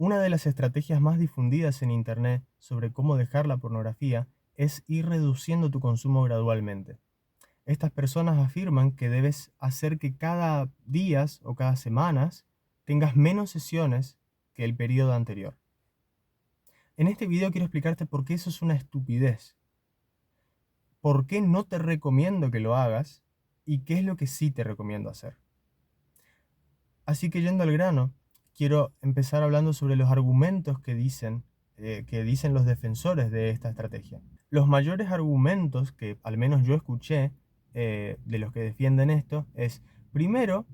Una de las estrategias más difundidas en Internet sobre cómo dejar la pornografía es ir reduciendo tu consumo gradualmente. Estas personas afirman que debes hacer que cada días o cada semanas tengas menos sesiones que el periodo anterior. En este video quiero explicarte por qué eso es una estupidez, por qué no te recomiendo que lo hagas y qué es lo que sí te recomiendo hacer. Así que yendo al grano, quiero empezar hablando sobre los argumentos que dicen los defensores de esta estrategia. Los mayores argumentos que al menos yo escuché de los que defienden esto es, primero,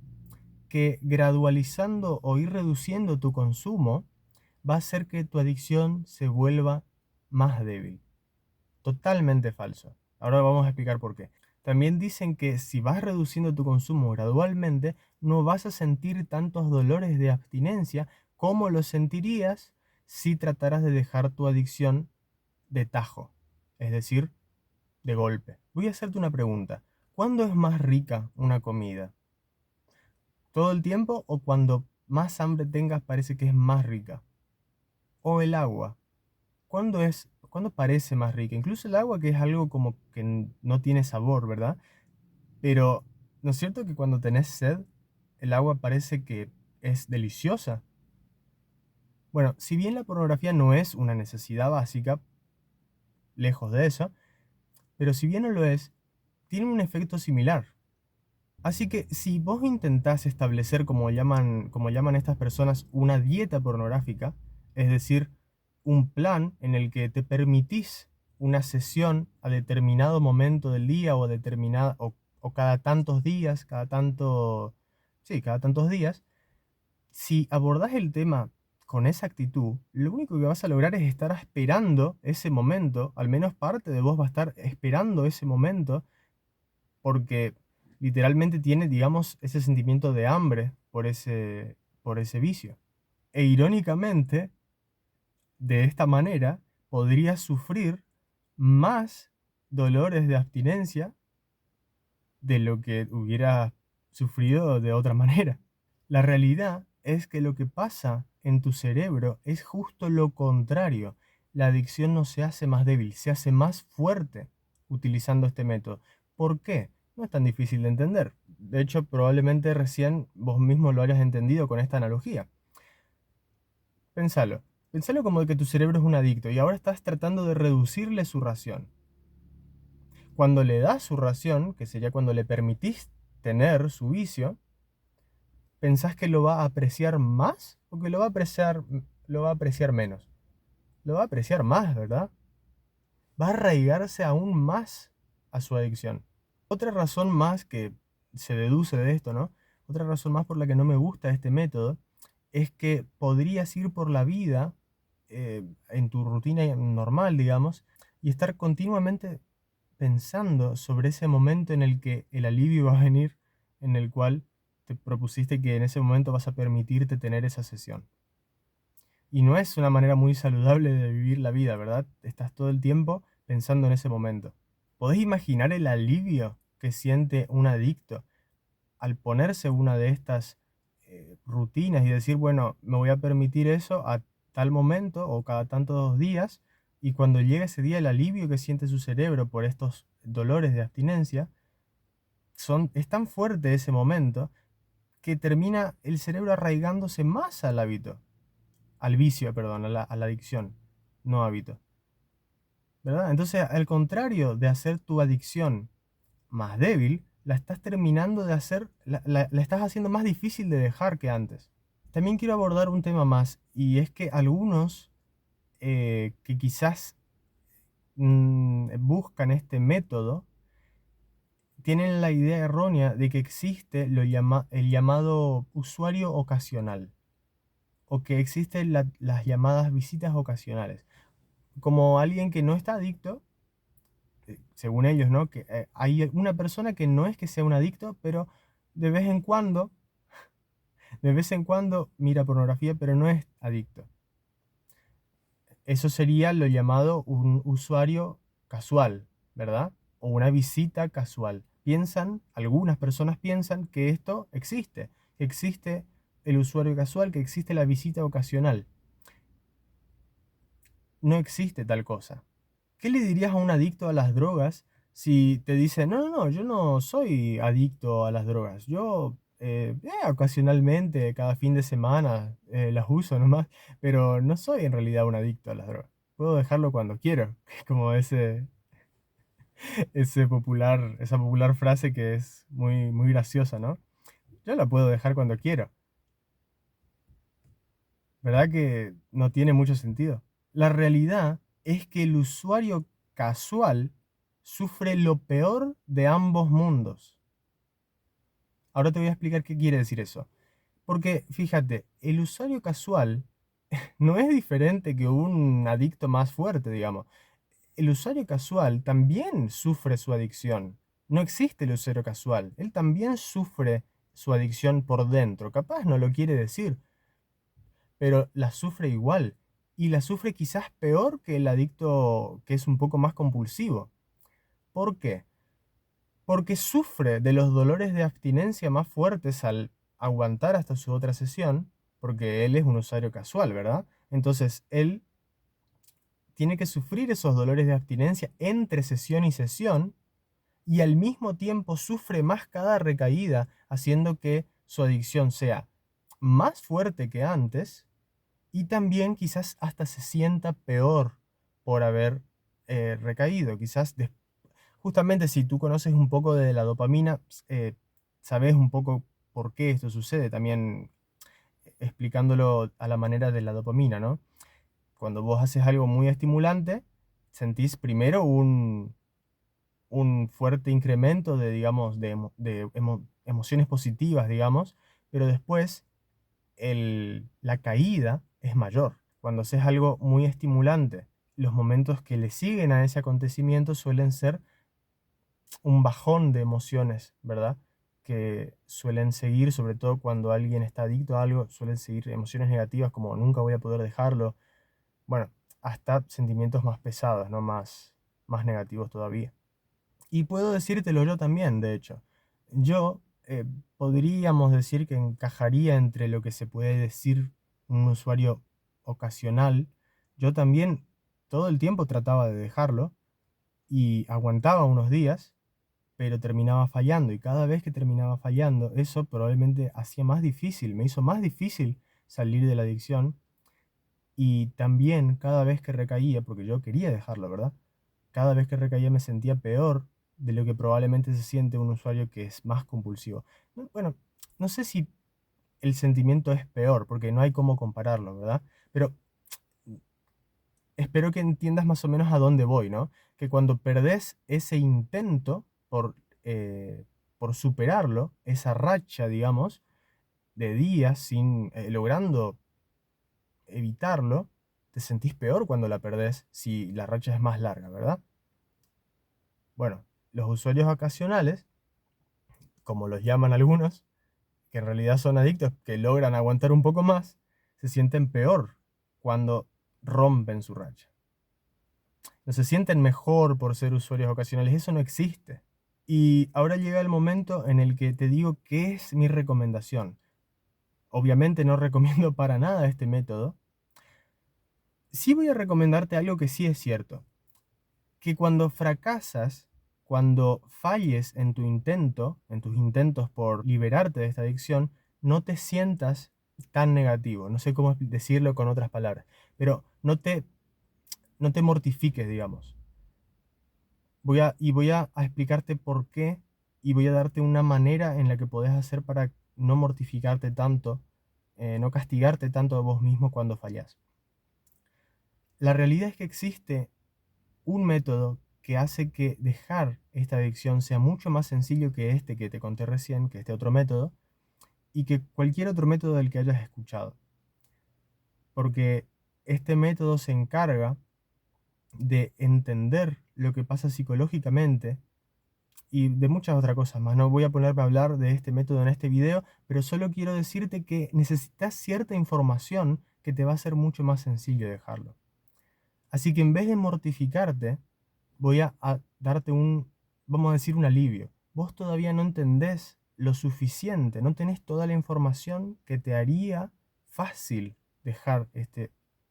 que gradualizando o ir reduciendo tu consumo va a hacer que tu adicción se vuelva más débil. Totalmente falso. Ahora vamos a explicar por qué. También dicen que si vas reduciendo tu consumo gradualmente, no vas a sentir tantos dolores de abstinencia como lo sentirías si trataras de dejar tu adicción de tajo, es decir, de golpe. Voy a hacerte una pregunta. ¿Cuándo es más rica una comida? ¿Todo el tiempo o cuando más hambre tengas parece que es más rica? ¿O el agua? ¿Cuándo parece más rica? Incluso el agua, que es algo como que no tiene sabor, ¿verdad? Pero, ¿no es cierto que cuando tenés sed, el agua parece que es deliciosa? Bueno, si bien la pornografía no es una necesidad básica, lejos de eso, pero si bien no lo es, tiene un efecto similar. Así que si vos intentás establecer, como llaman estas personas, una dieta pornográfica, es decir, un plan en el que te permitís una sesión a determinado momento del día o, o cada tantos días, cada tantos días, si abordás el tema con esa actitud, lo único que vas a lograr es estar esperando ese momento, al menos parte de vos va a estar esperando ese momento, porque literalmente tiene, digamos, ese sentimiento de hambre por ese vicio. E irónicamente, de esta manera, podrías sufrir más dolores de abstinencia de lo que hubieras sufrido de otra manera. La realidad es que lo que pasa en tu cerebro es justo lo contrario. La adicción no se hace más débil, se hace más fuerte utilizando este método. ¿Por qué? No es tan difícil de entender. De hecho, probablemente recién vos mismo lo hayas entendido con esta analogía. Pensalo. Pensalo como de que tu cerebro es un adicto y ahora estás tratando de reducirle su ración. Cuando le das su ración, que sería cuando le permitís tener su vicio, ¿pensás que lo va a apreciar más o que lo va a apreciar menos? Lo va a apreciar más, ¿verdad? Va a arraigarse aún más a su adicción. Otra razón más que se deduce de esto, ¿no? Otra razón más por la que no me gusta este método es que podrías ir por la vida en tu rutina normal, digamos, y estar continuamente pensando sobre ese momento en el que el alivio va a venir, en el cual te propusiste que en ese momento vas a permitirte tener esa sesión. Y no es una manera muy saludable de vivir la vida, ¿verdad? Estás todo el tiempo pensando en ese momento. ¿Podés imaginar el alivio que siente un adicto al ponerse una de estas rutinas y decir, bueno, me voy a permitir eso a tal momento o cada tantos días, y cuando llega ese día el alivio que siente su cerebro por estos dolores de abstinencia, es tan fuerte ese momento que termina el cerebro arraigándose más al hábito, al vicio, perdón, a la adicción, no hábito, ¿verdad? Entonces, al contrario de hacer tu adicción más débil, la estás terminando de hacer, la estás haciendo más difícil de dejar que antes. También quiero abordar un tema más, y es que algunos que quizás buscan este método tienen la idea errónea de que existe el llamado usuario ocasional, o que existen las llamadas visitas ocasionales. Como alguien que no está adicto, según ellos, ¿no? Que hay una persona que no es que sea un adicto, pero de vez en cuando, de vez en cuando mira pornografía, pero no es adicto. Eso sería lo llamado un usuario casual, ¿verdad? O una visita casual. Algunas personas piensan que esto existe. Existe el usuario casual, que existe la visita ocasional. no existe tal cosa. ¿Qué le dirías a un adicto a las drogas si te dice, no, no, no, yo no soy adicto a las drogas, yo ocasionalmente, cada fin de semana, las uso nomás, pero no soy en realidad un adicto a las drogas. Puedo dejarlo cuando quiero, como esa popular frase que es muy, muy graciosa, ¿no? Yo la puedo dejar cuando quiero. ¿Verdad que no tiene mucho sentido? La realidad es que el usuario casual sufre lo peor de ambos mundos. Ahora te voy a explicar qué quiere decir eso. Porque fíjate, el usuario casual no es diferente que un adicto más fuerte, digamos. El usuario casual también sufre su adicción. No existe el usuario casual. Él también sufre su adicción por dentro. Capaz no lo quiere decir, pero la sufre igual. Y la sufre quizás peor que el adicto que es un poco más compulsivo. ¿Por qué? Porque sufre de los dolores de abstinencia más fuertes al aguantar hasta su otra sesión, porque él es un usuario casual, ¿verdad? Entonces, él tiene que sufrir esos dolores de abstinencia entre sesión y sesión, y al mismo tiempo sufre más cada recaída, haciendo que su adicción sea más fuerte que antes, y también quizás hasta se sienta peor por haber recaído. Quizás justamente si tú conoces un poco de la dopamina, sabes un poco por qué esto sucede, también explicándolo a la manera de la dopamina, ¿no? Cuando vos haces algo muy estimulante, sentís primero un fuerte incremento de, digamos, emociones positivas, digamos, pero después la caída es mayor. Cuando haces algo muy estimulante, los momentos que le siguen a ese acontecimiento suelen ser un bajón de emociones, ¿verdad? Que suelen seguir, sobre todo cuando alguien está adicto a algo, suelen seguir emociones negativas como nunca voy a poder dejarlo. Bueno, hasta sentimientos más pesados, ¿no? Más negativos todavía. Y puedo decírtelo yo también, de hecho. Yo podríamos decir que encajaría entre lo que se puede decir un usuario ocasional. Yo también todo el tiempo trataba de dejarlo y aguantaba unos días, pero terminaba fallando. Y cada vez que terminaba fallando, eso probablemente hacía más difícil, me hizo más difícil salir de la adicción. Y también cada vez que recaía, porque yo quería dejarlo, ¿verdad? Cada vez que recaía me sentía peor de lo que probablemente se siente un usuario que es más compulsivo. Bueno, no sé si el sentimiento es peor, porque no hay cómo compararlo, ¿verdad? Pero espero que entiendas más o menos a dónde voy, ¿no? Que cuando perdés ese intento por superarlo, esa racha, digamos, de días sin logrando evitarlo, te sentís peor cuando la perdés si la racha es más larga, ¿verdad? Bueno, los usuarios ocasionales, como los llaman algunos, que en realidad son adictos, que logran aguantar un poco más, se sienten peor cuando rompen su racha. No se sienten mejor por ser usuarios ocasionales, eso no existe. Y ahora llega el momento en el que te digo qué es mi recomendación. Obviamente no recomiendo para nada este método. Sí voy a recomendarte algo que sí es cierto, que cuando fracasas, cuando falles en tu intento, en tus intentos por liberarte de esta adicción, no te sientas tan negativo. No sé cómo decirlo con otras palabras, pero no te mortifiques, digamos. Voy a explicarte por qué y voy a darte una manera en la que podés hacer para no mortificarte tanto, no castigarte tanto a vos mismo cuando fallas. La realidad es que existe un método que hace que dejar esta adicción sea mucho más sencillo que este que te conté recién, que este otro método, y que cualquier otro método del que hayas escuchado. Porque este método se encarga de entender lo que pasa psicológicamente y de muchas otras cosas más. No voy a ponerme a hablar de este método en este video, pero solo quiero decirte que necesitas cierta información que te va a hacer mucho más sencillo dejarlo. Así que en vez de mortificarte, voy a darte vamos a decir, un alivio. Vos todavía no entendés lo suficiente, no tenés toda la información que te haría fácil dejar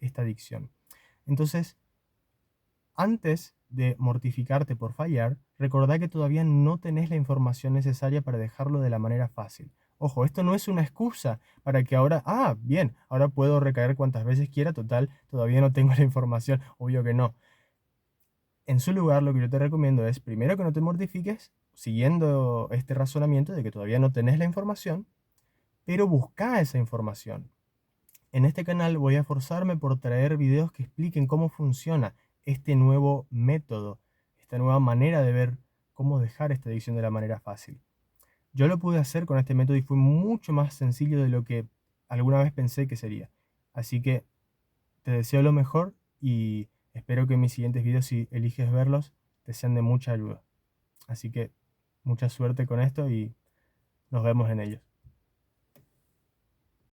esta adicción. Entonces, antes de mortificarte por fallar, recordá que todavía no tenés la información necesaria para dejarlo de la manera fácil. Ojo, esto no es una excusa para que ahora, bien, ahora puedo recaer cuantas veces quiera, total, todavía no tengo la información, obvio que no. En su lugar, lo que yo te recomiendo es, primero, que no te mortifiques, siguiendo este razonamiento de que todavía no tenés la información, pero busca esa información. En este canal voy a esforzarme por traer videos que expliquen cómo funciona este nuevo método, esta nueva manera de ver cómo dejar esta adicción de la manera fácil. Yo lo pude hacer con este método y fue mucho más sencillo de lo que alguna vez pensé que sería. Así que te deseo lo mejor y espero que mis siguientes videos, si eliges verlos, te sean de mucha ayuda. Así que mucha suerte con esto y nos vemos en ellos.